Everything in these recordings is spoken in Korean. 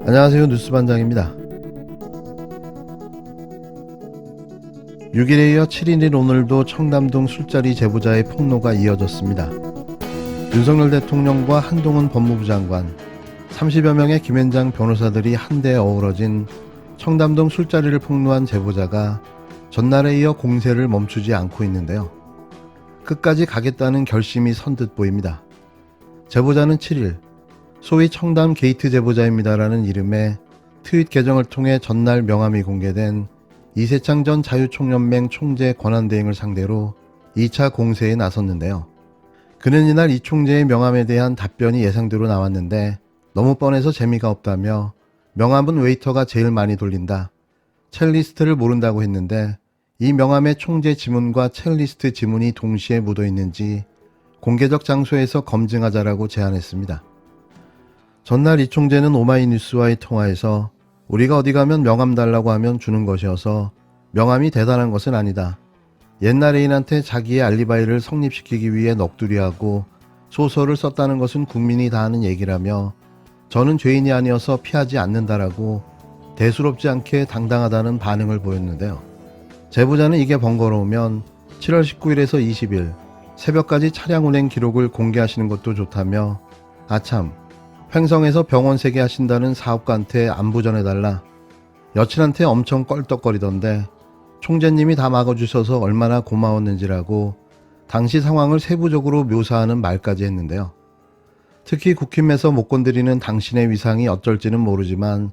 안녕하세요. 뉴스반장입니다. 6일에 이어 7일인 오늘도 청담동 술자리 제보자의 폭로가 이어졌습니다. 윤석열 대통령과 한동훈 법무부 장관, 30여 명의 김앤장 변호사들이 한데 어우러진 청담동 술자리를 폭로한 제보자가 전날에 이어 공세를 멈추지 않고 있는데요. 끝까지 가겠다는 결심이 선듯 보입니다. 제보자는 7일 소위 청담 게이트 제보자입니다라는 이름의 트윗 계정을 통해 전날 명함이 공개된 이세창 전 자유총연맹 총재 권한대행을 상대로 2차 공세에 나섰는데요. 그는 이날 이 총재의 명함에 대한 답변이 예상대로 나왔는데 너무 뻔해서 재미가 없다며 명함은 웨이터가 제일 많이 돌린다. 첼리스트를 모른다고 했는데 이 명함에 총재 지문과 첼리스트 지문이 동시에 묻어 있는지 공개적 장소에서 검증하자라고 제안했습니다. 전날 이 총재는 오마이뉴스와의 통화에서 우리가 어디 가면 명함 달라고 하면 주는 것이어서 명함이 대단한 것은 아니다. 옛날 애인한테 자기의 알리바이를 성립시키기 위해 넋두리하고 소설을 썼다는 것은 국민이 다 아는 얘기라며 저는 죄인이 아니어서 피하지 않는다라고 대수롭지 않게 당당하다는 반응을 보였는데요. 제보자는 이게 번거로우면 7월 19일에서 20일 새벽까지 차량 운행 기록을 공개하시는 것도 좋다며 아참 횡성에서 병원 3개 하신다는 사업가한테 안부 전해달라. 여친한테 엄청 껄떡거리던데 총재님이 다 막아주셔서 얼마나 고마웠는지라고 당시 상황을 세부적으로 묘사하는 말까지 했는데요. 특히 국힘에서 못 건드리는 당신의 위상이 어쩔지는 모르지만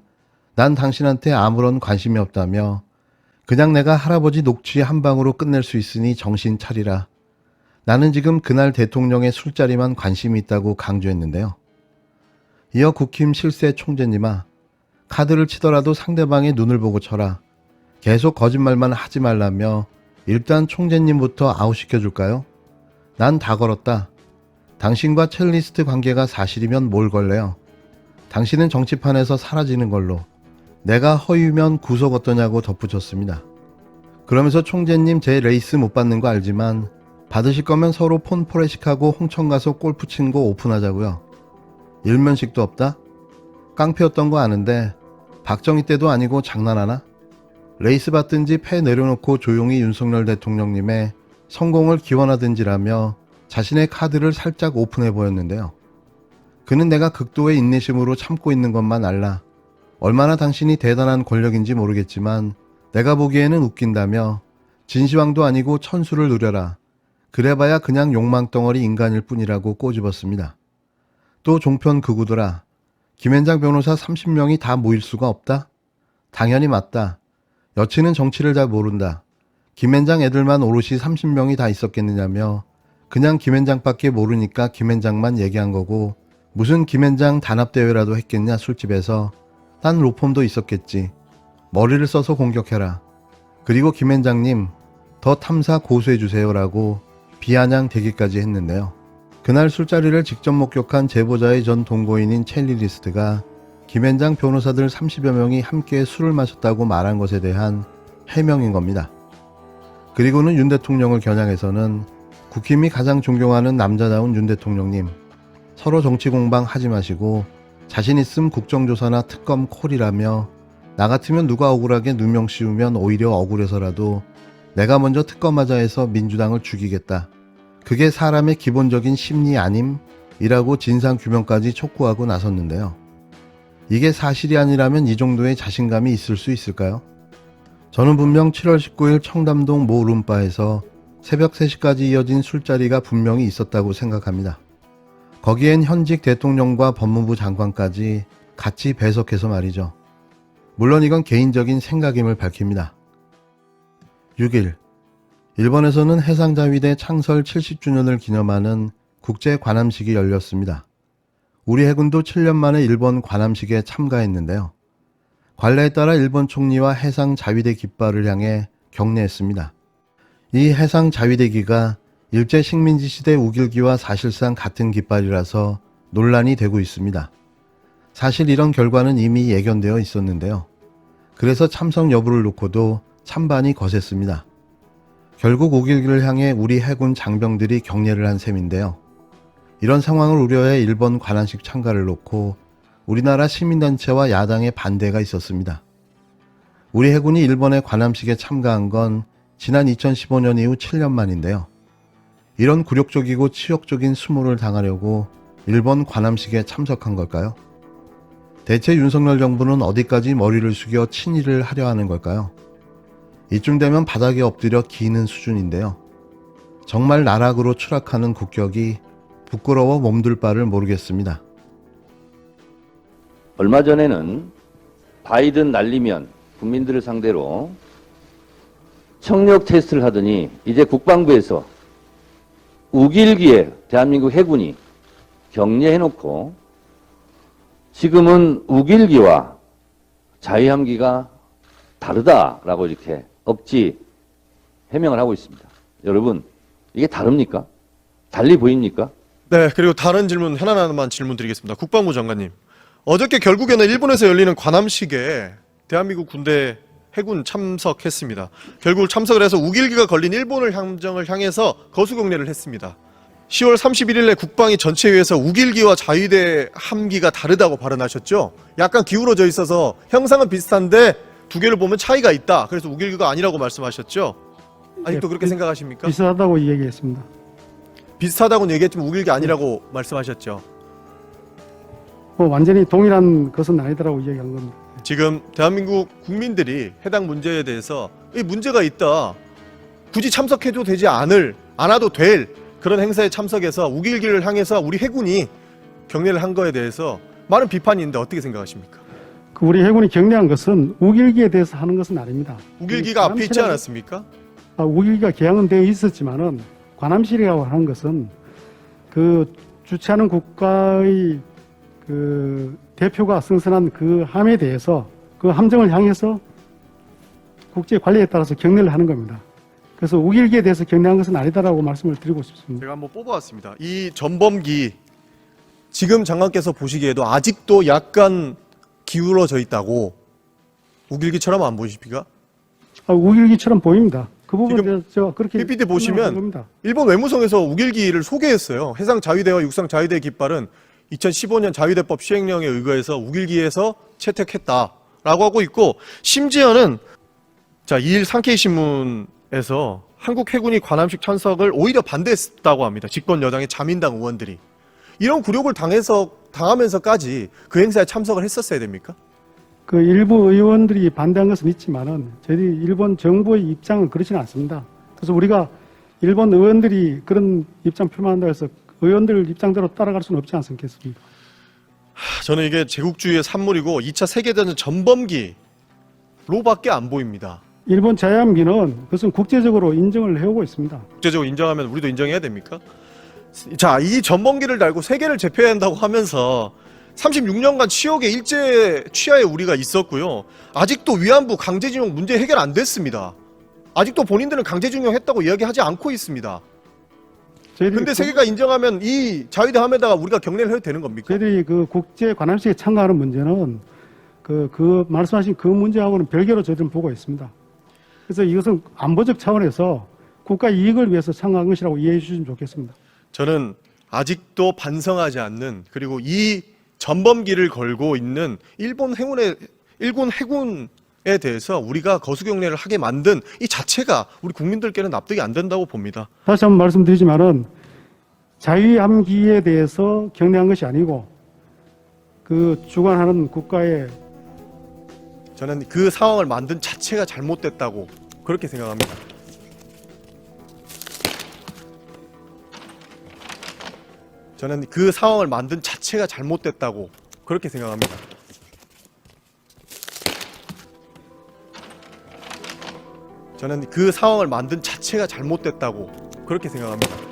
난 당신한테 아무런 관심이 없다며 그냥 내가 할아버지 녹취 한 방으로 끝낼 수 있으니 정신 차리라. 나는 지금 그날 대통령의 술자리만 관심이 있다고 강조했는데요. 이어 국힘 실세 총재님아, 카드를 치더라도 상대방의 눈을 보고 쳐라. 계속 거짓말만 하지 말라며 일단 총재님부터 아웃시켜줄까요? 난 다 걸었다. 당신과 첼리스트 관계가 사실이면 뭘 걸래요? 당신은 정치판에서 사라지는 걸로. 내가 허위면 구속 어떠냐고 덧붙였습니다. 그러면서 총재님 제 레이스 못 받는 거 알지만 받으실 거면 서로 폰 포레식하고 홍천 가서 골프 치는 거 오픈하자고요. 일면식도 없다? 깡패였던 거 아는데 박정희 때도 아니고 장난하나? 레이스 받든지 패 내려놓고 조용히 윤석열 대통령님의 성공을 기원하든지라며 자신의 카드를 살짝 오픈해 보였는데요. 그는 내가 극도의 인내심으로 참고 있는 것만 알라. 얼마나 당신이 대단한 권력인지 모르겠지만 내가 보기에는 웃긴다며 진시황도 아니고 천수를 누려라. 그래봐야 그냥 욕망덩어리 인간일 뿐이라고 꼬집었습니다. 또 종편 극우더라. 김앤장 변호사 30명이 다 모일 수가 없다? 당연히 맞다. 여친은 정치를 잘 모른다. 김앤장 애들만 오롯이 30명이 다 있었겠느냐며 그냥 김앤장밖에 모르니까 김앤장만 얘기한 거고 무슨 김앤장 단합대회라도 했겠냐 술집에서. 딴 로펌도 있었겠지. 머리를 써서 공격해라. 그리고 김앤장님 더 탐사 고소해주세요라고 비아냥 대기까지 했는데요. 그날 술자리를 직접 목격한 제보자의 전 동거인인 첼리리스트가 김앤장 변호사들 30여 명이 함께 술을 마셨다고 말한 것에 대한 해명인 겁니다. 그리고는 윤 대통령을 겨냥해서는 국힘이 가장 존경하는 남자다운 윤 대통령님, 서로 정치 공방 하지 마시고 자신 있음 국정조사나 특검 콜이라며 나 같으면 누가 억울하게 누명 씌우면 오히려 억울해서라도 내가 먼저 특검하자 해서 민주당을 죽이겠다. 그게 사람의 기본적인 심리 아님? 이라고 진상규명까지 촉구하고 나섰는데요. 이게 사실이 아니라면 이 정도의 자신감이 있을 수 있을까요? 저는 분명 7월 19일 청담동 모 룸바에서 새벽 3시까지 이어진 술자리가 분명히 있었다고 생각합니다. 거기엔 현직 대통령과 법무부 장관까지 같이 배석해서 말이죠. 물론 이건 개인적인 생각임을 밝힙니다. 6일 일본에서는 해상자위대 창설 70주년을 기념하는 국제 관함식이 열렸습니다. 우리 해군도 7년 만에 일본 관함식에 참가했는데요. 관례에 따라 일본 총리와 해상자위대 깃발을 향해 경례했습니다. 이 해상자위대기가 일제 식민지 시대 우길기와 사실상 같은 깃발이라서 논란이 되고 있습니다. 사실 이런 결과는 이미 예견되어 있었는데요. 그래서 참석 여부를 놓고도 찬반이 거셌습니다. 결국 우길기를 향해 우리 해군 장병들이 경례를 한 셈인데요. 이런 상황을 우려해 일본 관함식 참가를 놓고 우리나라 시민단체와 야당의 반대가 있었습니다. 우리 해군이 일본의 관함식에 참가한 건 지난 2015년 이후 7년 만인데요. 이런 굴욕적이고 치욕적인 수모를 당하려고 일본 관함식에 참석한 걸까요? 대체 윤석열 정부는 어디까지 머리를 숙여 친일을 하려 하는 걸까요? 이쯤 되면 바닥에 엎드려 기는 수준인데요. 정말 나락으로 추락하는 국격이 부끄러워 몸둘 바를 모르겠습니다. 얼마 전에는 바이든 날리면 국민들을 상대로 청력 테스트를 하더니 이제 국방부에서 우길기에 대한민국 해군이 격려해놓고 지금은 우길기와 자유함기가 다르다라고 이렇게 억지 해명을 하고 있습니다. 여러분, 이게 다릅니까? 달리 보입니까? 네, 그리고 다른 질문 하나만 질문 드리겠습니다. 국방부 장관님, 어저께 결국에는 일본에서 열리는 관함식에 대한민국 군대 해군 참석했습니다. 결국 참석을 해서 우길기가 걸린 일본을 함정을 향해서 거수경례를 했습니다. 10월 31일에 국방위 전체회의에서 우길기와 자위대 함기가 다르다고 발언하셨죠? 약간 기울어져 있어서 형상은 비슷한데 두 개를 보면 차이가 있다. 그래서 우길기가 아니라고 말씀하셨죠? 아직도 그렇게 생각하십니까? 비슷하다고 얘기했습니다. 비슷하다고는 얘기했지만 우길기 아니라고 말씀하셨죠? 완전히 동일한 것은 아니더라고 얘기한 겁니다. 지금 대한민국 국민들이 해당 문제에 대해서 이 문제가 있다, 굳이 참석해도 되지 않아도 될 그런 행사에 참석해서 우길기를 향해서 우리 해군이 격려를 한 거에 대해서 많은 비판이 있는데 어떻게 생각하십니까? 우리 해군이 격려한 것은 우길기에 대해서 하는 것은 아닙니다. 우길기가 앞에 있지 않았습니까? 우길기가 개항은 되어 있었지만은 관함실이라고 하는 것은 그 주최하는 국가의 그 대표가 승선한 그 함에 대해서 그 함정을 향해서 국제 관리에 따라서 격려를 하는 겁니다. 그래서 우길기에 대해서 격려한 것은 아니다라고 말씀을 드리고 싶습니다. 제가 한번 뽑아왔습니다. 이 전범기 지금 장관께서 보시기에도 아직도 약간 기울어져 있다고 우길기처럼 안 보이십니까? 우길기처럼 보입니다. 그 부분에 대해서 제가 그렇게 PPT 보시면 일본 외무성에서 우길기를 소개했어요. 해상 자위대와 육상 자위대 깃발은 2015년 자위대법 시행령에 의거해서 우길기에서 채택했다라고 하고 있고, 심지어는 2일 상케이 신문에서 한국 해군이 관함식 참석을 오히려 반대했다고 합니다. 집권 여당의 자민당 의원들이. 이런 굴욕을 당하면서까지 그 행사에 참석을 했었어야 됩니까? 그 일부 의원들이 반대한 것은 있지만은 저희들이 일본 정부의 입장은 그렇지는 않습니다. 그래서 우리가 일본 의원들이 그런 입장 표명한다고 해서 의원들 입장대로 따라갈 수는 없지 않겠습니까? 저는 이게 제국주의의 산물이고 2차 세계대전 전범기로밖에 안 보입니다. 일본 자유함기는 그것은 국제적으로 인정을 해오고 있습니다. 국제적으로 인정하면 우리도 인정해야 됩니까? 자, 이 전범기를 달고 세계를 제패해야 한다고 하면서 36년간 치욕의 일제 취하에 우리가 있었고요. 아직도 위안부 강제징용 문제 해결 안 됐습니다. 아직도 본인들은 강제징용 했다고 이야기하지 않고 있습니다. 근데 세계가 인정하면 이 자위대 함에다가 우리가 격려를 해도 되는 겁니까? 저희들이 그 국제 관함식에 참가하는 문제는 그 말씀하신 그 문제하고는 별개로 저희들은 보고 있습니다. 그래서 이것은 안보적 차원에서 국가 이익을 위해서 참가한 것이라고 이해해 주시면 좋겠습니다. 저는 아직도 반성하지 않는, 그리고 이 전범기를 걸고 있는 일본 해군에 대해서 우리가 거수경례를 하게 만든 이 자체가 우리 국민들께는 납득이 안 된다고 봅니다. 다시 한번 말씀드리지만은 자유함기에 대해서 격려한 것이 아니고 그 주관하는 국가의, 저는 그 상황을 만든 자체가 잘못됐다고 그렇게 생각합니다. 저는 그 상황을 만든 자체가 잘못됐다고 그렇게 생각합니다. 저는 그 상황을 만든 자체가 잘못됐다고 그렇게 생각합니다.